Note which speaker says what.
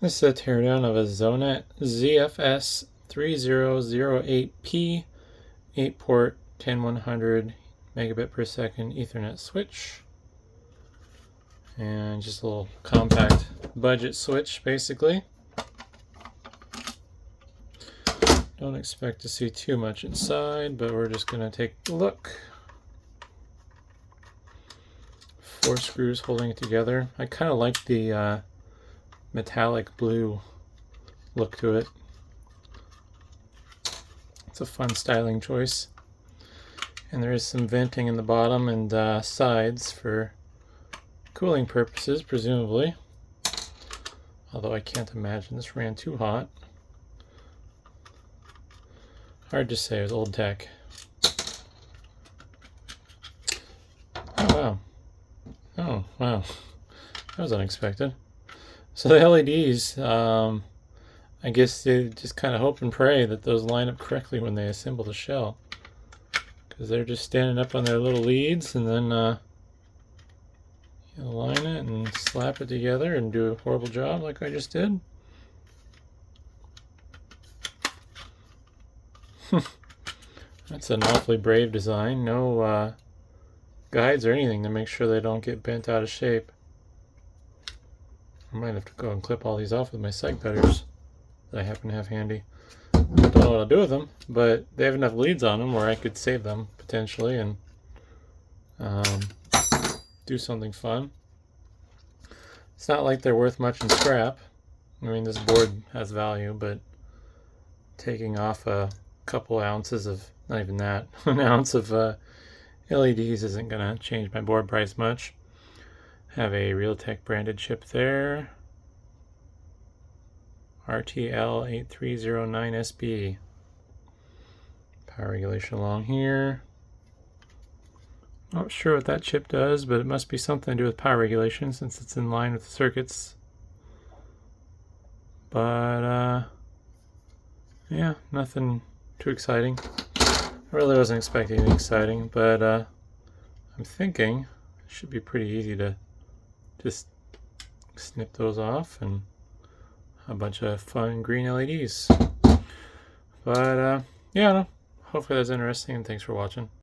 Speaker 1: This is a teardown of a Zonet ZFS3008P 8-port 10100 megabit per second Ethernet switch. And just a little compact budget switch, basically. Don't expect to see too much inside, but we're just going to take a look. 4 screws holding it together. I kind of like the metallic blue look to it. It's a fun styling choice. And there is some venting in the bottom and sides for cooling purposes, presumably. Although I can't imagine this ran too hot. Hard to say with old tech. Oh wow. Oh wow. That was unexpected. So the LEDs, I guess they just kind of hope and pray that those line up correctly when they assemble the shell. Because they're just standing up on their little leads and then you align it and slap it together and do a horrible job like I just did. That's an awfully brave design. No guides or anything to make sure they don't get bent out of shape. I might have to go and clip all these off with my seg cutters that I happen to have handy. I don't know what I'll do with them, but they have enough leads on them where I could save them potentially and do something fun. It's not like they're worth much in scrap. I mean, this board has value, but taking off a couple ounces of, not even that, an ounce of LEDs isn't going to change my board price much. Have a Realtek branded chip there. RTL8309SB. Power regulation along here. Not sure what that chip does, but it must be something to do with power regulation since it's in line with the circuits. But yeah, nothing too exciting. I really wasn't expecting anything exciting, but I'm thinking it should be pretty easy to just snip those off and a bunch of fun green LEDs. But yeah, hopefully that's interesting and thanks for watching.